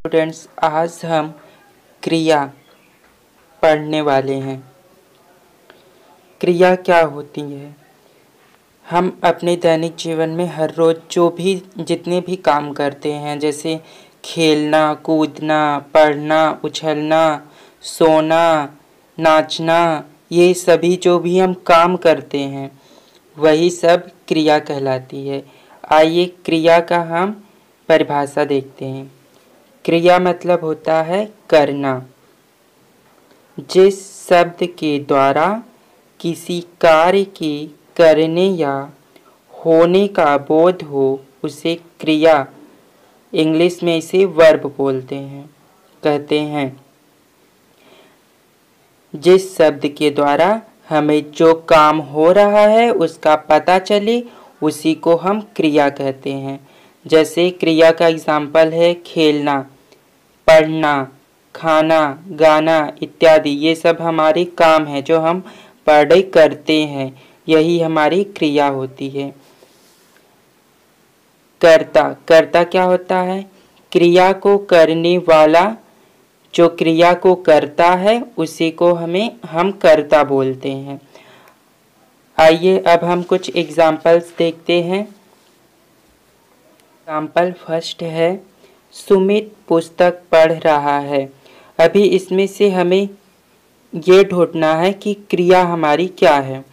Students, आज हम क्रिया पढ़ने वाले हैं। क्रिया क्या होती है? हम अपने दैनिक जीवन में हर रोज़ जितने भी काम करते हैं, जैसे खेलना, कूदना, पढ़ना, उछलना, सोना, नाचना, ये सभी जो भी हम काम करते हैं वही सब क्रिया कहलाती है। आइए क्रिया का हम परिभाषा देखते हैं। क्रिया मतलब होता है करना। जिस शब्द के द्वारा किसी कार्य के करने या होने का बोध हो उसे क्रिया, इंग्लिश में इसे वर्ब कहते हैं। जिस शब्द के द्वारा हमें जो काम हो रहा है उसका पता चले उसी को हम क्रिया कहते हैं। जैसे क्रिया का एग्जाम्पल है खेलना, पढ़ना, खाना, गाना इत्यादि। ये सब हमारे काम है जो हम पढ़ाई करते हैं, यही हमारी क्रिया होती है। कर्ता क्या होता है? क्रिया को करने वाला, जो क्रिया को करता है उसी को हम कर्ता बोलते हैं। आइए अब हम कुछ एग्जाम्पल्स देखते हैं। एग्जाम्पल फर्स्ट है, सुमित पुस्तक पढ़ रहा है। अभी इसमें से हमें ये ढूंढना है कि क्रिया हमारी क्या है।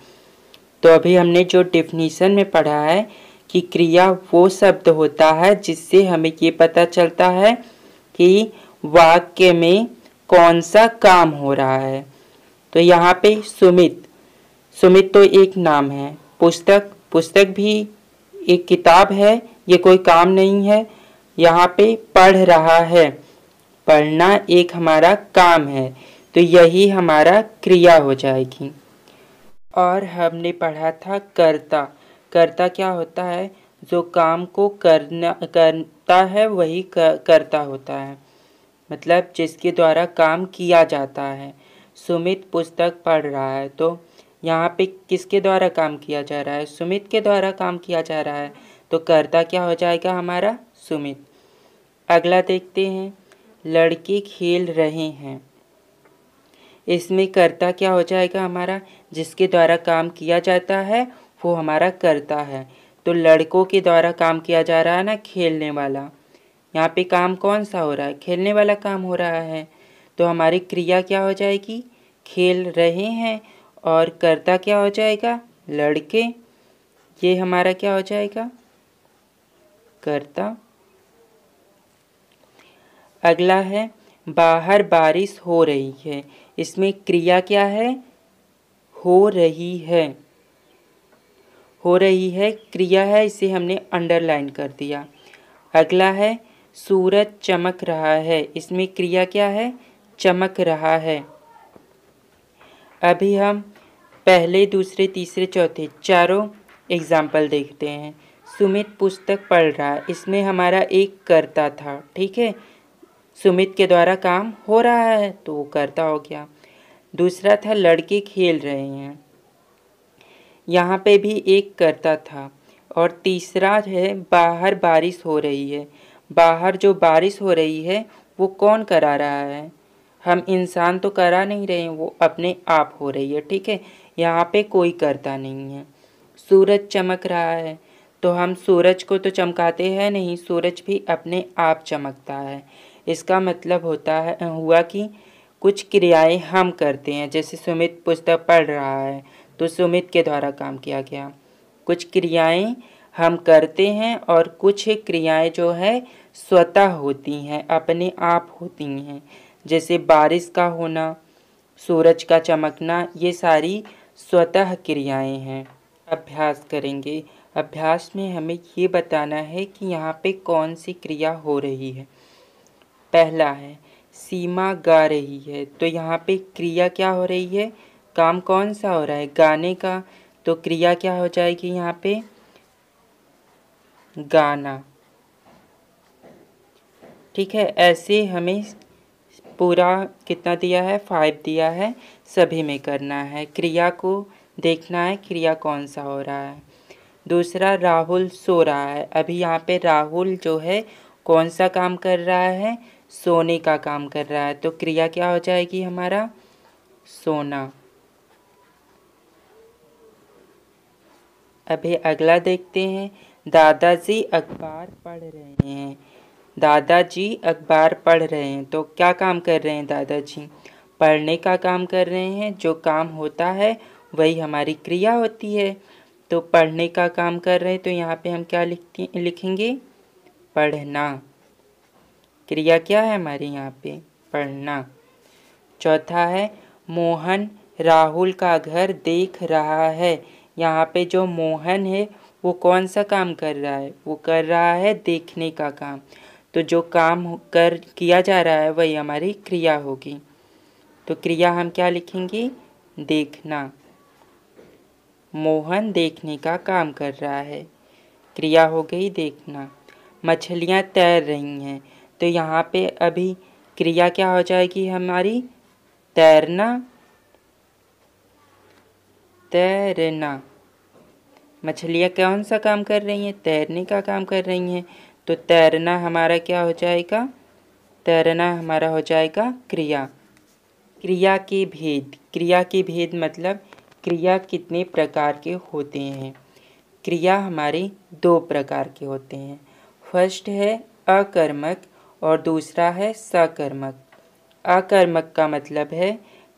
तो अभी हमने जो डेफिनेशन में पढ़ा है कि क्रिया वो शब्द होता है जिससे हमें ये पता चलता है कि वाक्य में कौन सा काम हो रहा है। तो यहाँ पे सुमित तो एक नाम है। पुस्तक भी एक किताब है, ये कोई काम नहीं है। यहाँ पे पढ़ रहा है, पढ़ना एक हमारा काम है, तो यही हमारा क्रिया हो जाएगी। और हमने पढ़ा था कर्ता क्या होता है? जो काम को करता है वही कर्ता होता है, मतलब जिसके द्वारा काम किया जाता है। सुमित पुस्तक पढ़ रहा है, तो यहाँ पे किसके द्वारा काम किया जा रहा है? सुमित के द्वारा काम किया जा रहा है, तो कर्ता क्या हो जाएगा हमारा? सुमित। अगला देखते हैं, लड़के खेल रहे हैं। इसमें कर्ता क्या हो जाएगा हमारा? जिसके द्वारा काम किया जाता है वो हमारा कर्ता है। तो लड़कों के द्वारा काम किया जा रहा है ना, खेलने वाला। यहाँ पे काम कौन सा हो रहा है? खेलने वाला काम हो रहा है। तो हमारी क्रिया क्या हो जाएगी? खेल रहे हैं। और कर्ता क्या हो जाएगा? लड़के। ये हमारा क्या हो जाएगा? कर्ता। अगला है, बाहर बारिश हो रही है। इसमें क्रिया क्या है? हो रही है। हो रही है क्रिया है, इसे हमने अंडरलाइन कर दिया। अगला है, सूरज चमक रहा है। इसमें क्रिया क्या है? चमक रहा है। अभी हम पहले, दूसरे, तीसरे, चौथे चारों एग्जाम्पल देखते हैं। सुमित पुस्तक पढ़ रहा है, इसमें हमारा एक कर्ता था, ठीक है। सुमित के द्वारा काम हो रहा है तो वो कर्ता हो गया। दूसरा था लड़के खेल रहे हैं, यहाँ पे भी एक कर्ता था। और तीसरा है बाहर बारिश हो रही है। बाहर जो बारिश हो रही है वो कौन करा रहा है? हम इंसान तो करा नहीं रहे हैं, वो अपने आप हो रही है, ठीक है। यहाँ पे कोई कर्ता नहीं है। सूरज चमक रहा है, तो हम सूरज को तो चमकाते हैं नहीं, सूरज भी अपने आप चमकता है। इसका मतलब हुआ कि कुछ क्रियाएं हम करते हैं। जैसे सुमित पुस्तक पढ़ रहा है तो सुमित के द्वारा काम किया गया। कुछ क्रियाएं हम करते हैं और कुछ क्रियाएं जो है स्वतः होती हैं, अपने आप होती हैं। जैसे बारिश का होना, सूरज का चमकना, ये सारी स्वतः क्रियाएं हैं। अभ्यास करेंगे। अभ्यास में हमें ये बताना है कि यहाँ पे कौन सी क्रिया हो रही है। पहला है, सीमा गा रही है, तो यहाँ पे क्रिया क्या हो रही है? काम कौन सा हो रहा है? गाने का। तो क्रिया क्या हो जाएगी यहाँ पे? गाना, ठीक है। ऐसे हमें पूरा कितना दिया है? 5 दिया है, सभी में करना है। क्रिया को देखना है क्रिया कौन सा हो रहा है। दूसरा, राहुल सो रहा है। अभी यहाँ पे राहुल जो है कौन सा काम कर रहा है? सोने का काम कर रहा है, तो क्रिया क्या हो जाएगी हमारा? सोना। अभी अगला देखते हैं। दादाजी अखबार पढ़ रहे हैं। दादाजी अखबार पढ़ रहे हैं, तो क्या काम कर रहे हैं दादाजी? पढ़ने का काम कर रहे हैं। जो काम होता है वही हमारी क्रिया होती है। तो पढ़ने का काम कर रहे हैं, तो यहाँ पे हम क्या लिखेंगे? पढ़ना। क्रिया क्या है हमारी यहाँ पे? पढ़ना। चौथा है मोहन राहुल का घर देख रहा है। यहाँ पे जो मोहन है वो कौन सा काम कर रहा है? वो कर रहा है देखने का काम। तो जो काम किया जा रहा है वही हमारी क्रिया होगी। तो क्रिया हम क्या लिखेंगे? देखना। मोहन देखने का काम कर रहा है, क्रिया हो गई देखना। मछलियाँ तैर रही हैं, तो यहाँ पे अभी क्रिया क्या हो जाएगी हमारी? तैरना। तैरना। मछलियाँ कौन सा काम कर रही हैं? तैरने का काम कर रही हैं। तो तैरना हमारा क्या हो जाएगा? तैरना हमारा हो जाएगा क्रिया। क्रिया के भेद। क्रिया के भेद मतलब क्रिया कितने प्रकार के होते हैं? क्रिया हमारे 2 प्रकार के होते हैं। फर्स्ट है अकर्मक और दूसरा है सकर्मक। अकर्मक का मतलब है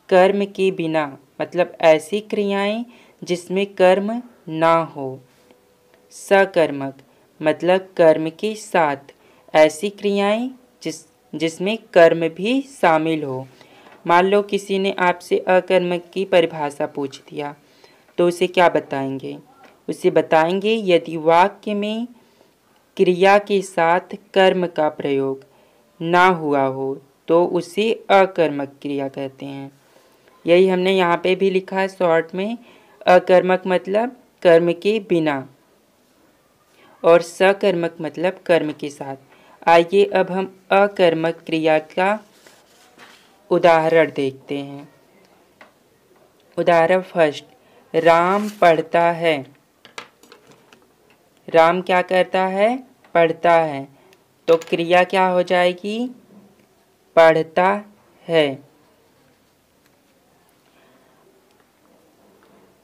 कर्म के बिना, मतलब ऐसी क्रियाएं जिसमें कर्म ना हो। सकर्मक मतलब कर्म के साथ ऐसी क्रियाएं जिसमें कर्म भी शामिल हो। मान लो किसी ने आपसे अकर्मक की परिभाषा पूछ दिया, तो उसे क्या बताएंगे? उसे बताएंगे यदि वाक्य में क्रिया के साथ कर्म का प्रयोग ना हुआ हो तो उसे अकर्मक क्रिया कहते हैं। यही हमने यहाँ पे भी लिखा है शॉर्ट में। अकर्मक मतलब कर्म के बिना और सकर्मक मतलब कर्म के साथ। आइए अब हम अकर्मक क्रिया का उदाहरण देखते हैं। उदाहरण फर्स्ट, राम पढ़ता है। राम क्या करता है? पढ़ता है। तो क्रिया क्या हो जाएगी? पढ़ता है।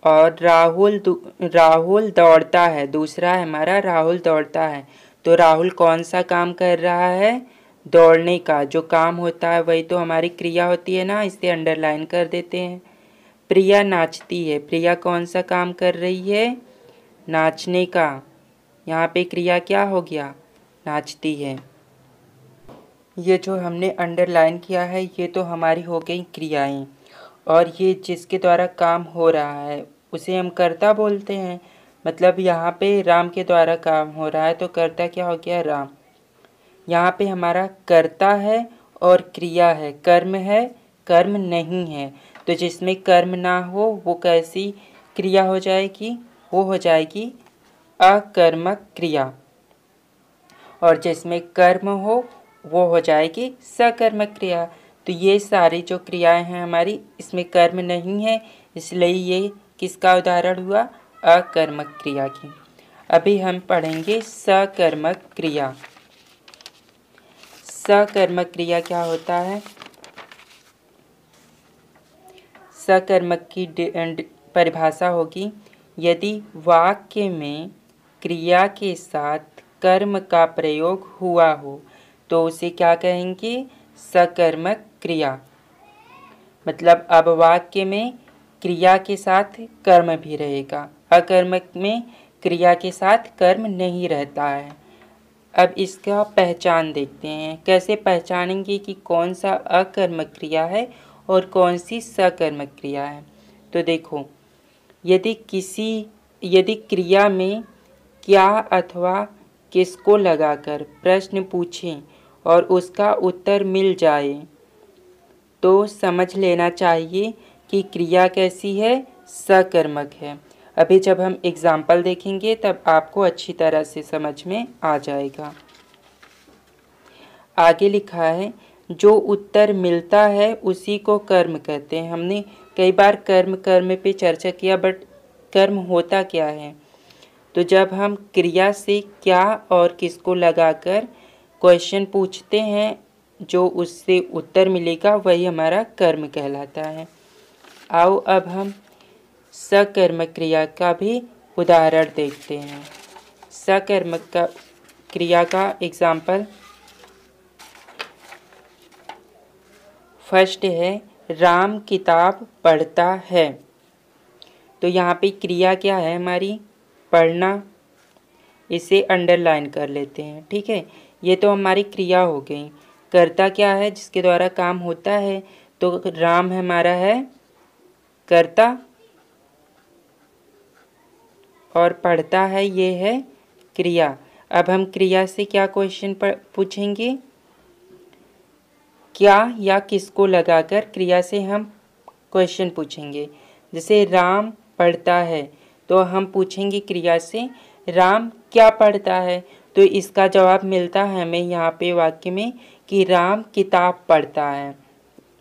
और राहुल दौड़ता है। दूसरा है हमारा राहुल दौड़ता है। तो राहुल कौन सा काम कर रहा है? दौड़ने का। जो काम होता है वही तो हमारी क्रिया होती है ना, इसे अंडरलाइन कर देते हैं। प्रिया नाचती है। प्रिया कौन सा काम कर रही है? नाचने का। यहाँ पे क्रिया क्या हो गया? नाचती है। ये जो हमने अंडरलाइन किया है ये तो हमारी हो गई क्रियाएं, और ये जिसके द्वारा काम हो रहा है उसे हम कर्ता बोलते हैं। मतलब यहाँ पे राम के द्वारा काम हो रहा है, तो कर्ता क्या हो गया? राम। यहाँ पे हमारा कर्ता है और क्रिया है, कर्म है, कर्म नहीं है। तो जिसमें कर्म ना हो वो कैसी क्रिया हो जाएगी? वो हो जाएगी अकर्मक क्रिया। और जिसमें कर्म हो वो हो जाएगी सकर्मक क्रिया। तो ये सारी जो क्रियाएं हैं हमारी, इसमें कर्म नहीं है, इसलिए ये किसका उदाहरण हुआ? अकर्मक क्रिया की। अभी हम पढ़ेंगे सकर्मक क्रिया। सकर्मक क्रिया क्या होता है? सकर्मक की परिभाषा होगी, यदि वाक्य में क्रिया के साथ कर्म का प्रयोग हुआ हो तो उसे क्या कहेंगे? सकर्मक क्रिया। मतलब अब वाक्य में क्रिया के साथ कर्म भी रहेगा, अकर्मक में क्रिया के साथ कर्म नहीं रहता है। अब इसका पहचान देखते हैं। कैसे पहचानेंगे कि कौन सा अकर्मक क्रिया है और कौन सी सकर्मक क्रिया है? तो देखो, यदि क्रिया में क्या अथवा किसको लगाकर प्रश्न पूछें और उसका उत्तर मिल जाए तो समझ लेना चाहिए कि क्रिया कैसी है? सकर्मक है। अभी जब हम एग्जाम्पल देखेंगे तब आपको अच्छी तरह से समझ में आ जाएगा। आगे लिखा है, जो उत्तर मिलता है उसी को कर्म कहते हैं। हमने कई बार कर्म पे चर्चा किया, बट कर्म होता क्या है? तो जब हम क्रिया से क्या और किसको लगाकर क्वेश्चन पूछते हैं जो उससे उत्तर मिलेगा वही हमारा कर्म कहलाता है। आओ अब हम सकर्मक क्रिया का भी उदाहरण देखते हैं। सकर्मक का क्रिया का एग्जाम्पल फर्स्ट है, राम किताब पढ़ता है। तो यहाँ पे क्रिया क्या है हमारी, पढ़ना। इसे अंडरलाइन कर लेते हैं, ठीक है। ये तो हमारी क्रिया हो गई। कर्ता क्या है, जिसके द्वारा काम होता है, तो राम हमारा है कर्ता और पढ़ता है ये है क्रिया। अब हम क्रिया से क्या क्वेश्चन पूछेंगे, क्या या किसको लगाकर क्रिया से हम क्वेश्चन पूछेंगे। जैसे राम पढ़ता है तो हम पूछेंगे क्रिया से राम क्या पढ़ता है, तो इसका जवाब मिलता है हमें यहाँ पे वाक्य में कि राम किताब पढ़ता है।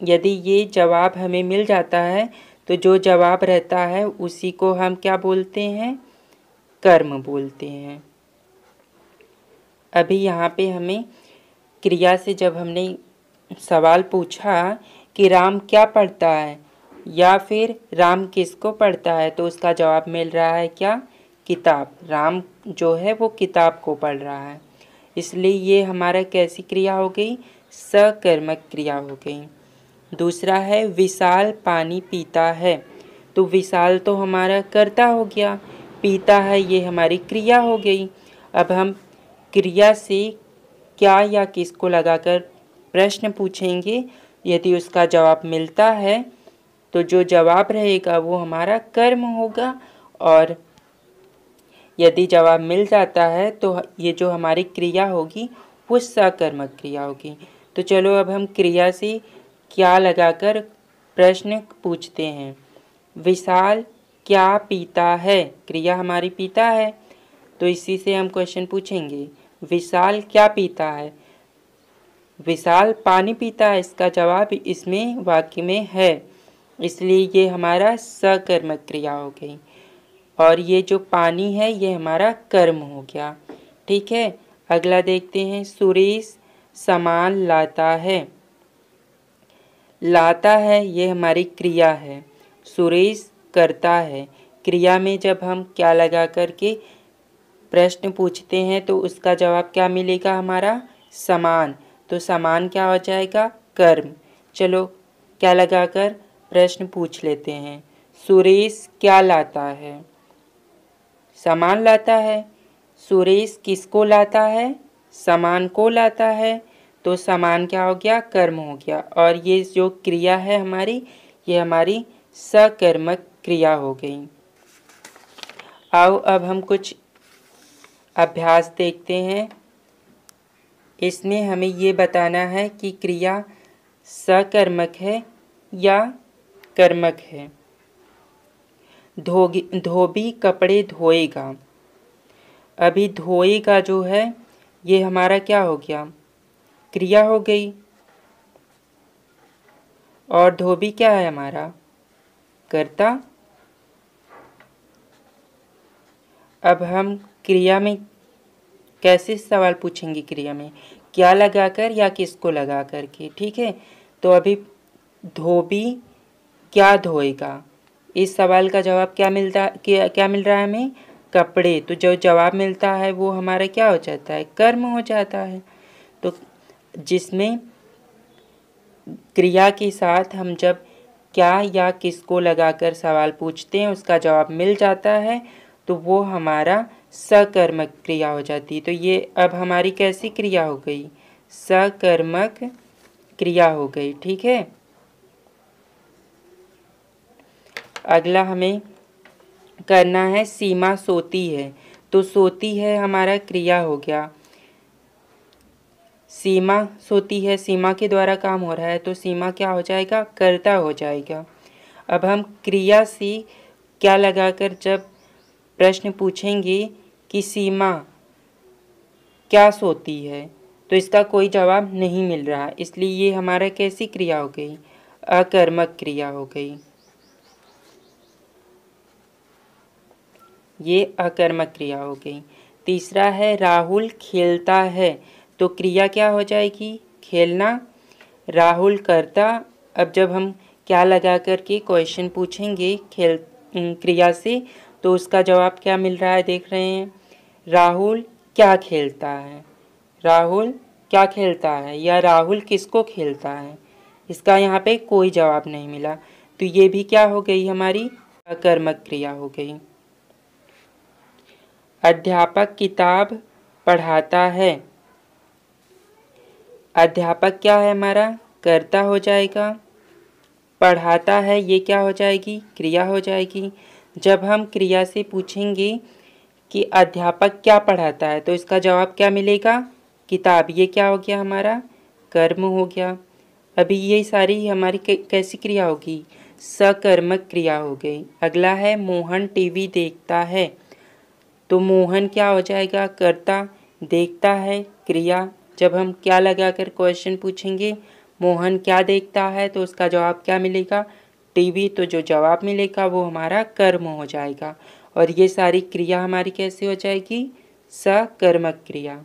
यदि ये जवाब हमें मिल जाता है तो जो जवाब रहता है उसी को हम क्या बोलते हैं, कर्म बोलते हैं। अभी यहाँ पे हमें क्रिया से जब हमने सवाल पूछा कि राम क्या पढ़ता है या फिर राम किसको पढ़ता है, तो उसका जवाब मिल रहा है क्या, किताब। राम जो है वो किताब को पढ़ रहा है, इसलिए ये हमारा कैसी क्रिया हो गई, सकर्मक क्रिया हो गई। दूसरा है विशाल पानी पीता है। तो विशाल तो हमारा कर्ता हो गया, पीता है ये हमारी क्रिया हो गई। अब हम क्रिया से क्या या किसको लगाकर प्रश्न पूछेंगे। यदि उसका जवाब मिलता है तो जो जवाब रहेगा वो हमारा कर्म होगा, और यदि जवाब मिल जाता है तो ये जो हमारी क्रिया होगी वो सकर्मक क्रिया होगी। तो चलो अब हम क्रिया से क्या लगाकर प्रश्न पूछते हैं। विशाल क्या पीता है, क्रिया हमारी पीता है, तो इसी से हम क्वेश्चन पूछेंगे विशाल क्या पीता है। विशाल पानी पीता है, इसका जवाब इसमें वाक्य में है, इसलिए ये हमारा सकर्मक क्रिया हो गई। और ये जो पानी है ये हमारा कर्म हो गया, ठीक है। अगला देखते हैं, सुरेश सामान लाता है। लाता है ये हमारी क्रिया है, सुरेश करता है। क्रिया में जब हम क्या लगा करके प्रश्न पूछते हैं तो उसका जवाब क्या मिलेगा हमारा, समान। तो समान क्या हो जाएगा, कर्म। चलो क्या लगाकर प्रश्न पूछ लेते हैं, सुरेश क्या लाता है, सामान लाता है। सुरेश किसको लाता है, सामान को लाता है, तो सामान क्या हो गया, कर्म हो गया। और ये जो क्रिया है हमारी, ये हमारी सकर्मक क्रिया हो गई। आओ अब हम कुछ अभ्यास देखते हैं। इसमें हमें ये बताना है कि क्रिया सकर्मक है या कर्मक है। धोबी कपड़े धोएगा। अभी धोएगा जो है ये हमारा क्या हो गया, क्रिया हो गई, और धोबी क्या है हमारा, कर्ता। अब हम क्रिया में कैसे सवाल पूछेंगे, क्रिया में क्या लगाकर या किसको लगा कर के, ठीक है। तो अभी धोबी क्या धोएगा, इस सवाल का जवाब क्या मिल रहा है हमें, कपड़े। तो जो जवाब मिलता है वो हमारा क्या हो जाता है, कर्म हो जाता है। तो जिसमें क्रिया के साथ हम जब क्या या किसको लगाकर सवाल पूछते हैं उसका जवाब मिल जाता है तो वो हमारा सकर्मक क्रिया हो जाती है। तो ये अब हमारी कैसी क्रिया हो गई, सकर्मक क्रिया हो गई, ठीक है। अगला हमें करना है, सीमा सोती है। तो सोती है हमारा क्रिया हो गया, सीमा सोती है, सीमा के द्वारा काम हो रहा है, तो सीमा क्या हो जाएगा, कर्ता हो जाएगा। अब हम क्रिया से क्या लगाकर जब प्रश्न पूछेंगे कि सीमा क्या सोती है, तो इसका कोई जवाब नहीं मिल रहा, इसलिए ये हमारा कैसी क्रिया हो गई, अकर्मक क्रिया हो गई। ये अकर्मक क्रिया हो गई। तीसरा है, राहुल खेलता है। तो क्रिया क्या हो जाएगी, खेलना। राहुल कर्ता। अब जब हम क्या लगा कर के क्वेश्चन पूछेंगे खेल क्रिया से, तो उसका जवाब क्या मिल रहा है देख रहे हैं। राहुल क्या खेलता है, राहुल क्या खेलता है, या राहुल किसको खेलता है। इसका यहाँ पे कोई जवाब नहीं मिला, तो ये भी क्या हो गई, हमारी अकर्मक क्रिया हो गई। अध्यापक किताब पढ़ाता है। अध्यापक क्या है हमारा, कर्ता हो जाएगा। पढ़ाता है ये क्या हो जाएगी, क्रिया हो जाएगी। जब हम क्रिया से पूछेंगे कि अध्यापक क्या पढ़ाता है, तो इसका जवाब क्या मिलेगा, किताब। ये क्या हो गया, हमारा कर्म हो गया। अभी ये सारी हमारी कैसी क्रिया होगी, सकर्मक क्रिया हो गई। अगला है मोहन टीवी देखता है। तो मोहन क्या हो जाएगा, कर्ता। देखता है क्रिया। जब हम क्या लगाकर क्वेश्चन पूछेंगे, मोहन क्या देखता है, तो उसका जवाब क्या मिलेगा, टीवी। तो जो जवाब मिलेगा वो हमारा कर्म हो जाएगा। और ये सारी क्रिया हमारी कैसे हो जाएगी, सकर्मक क्रिया।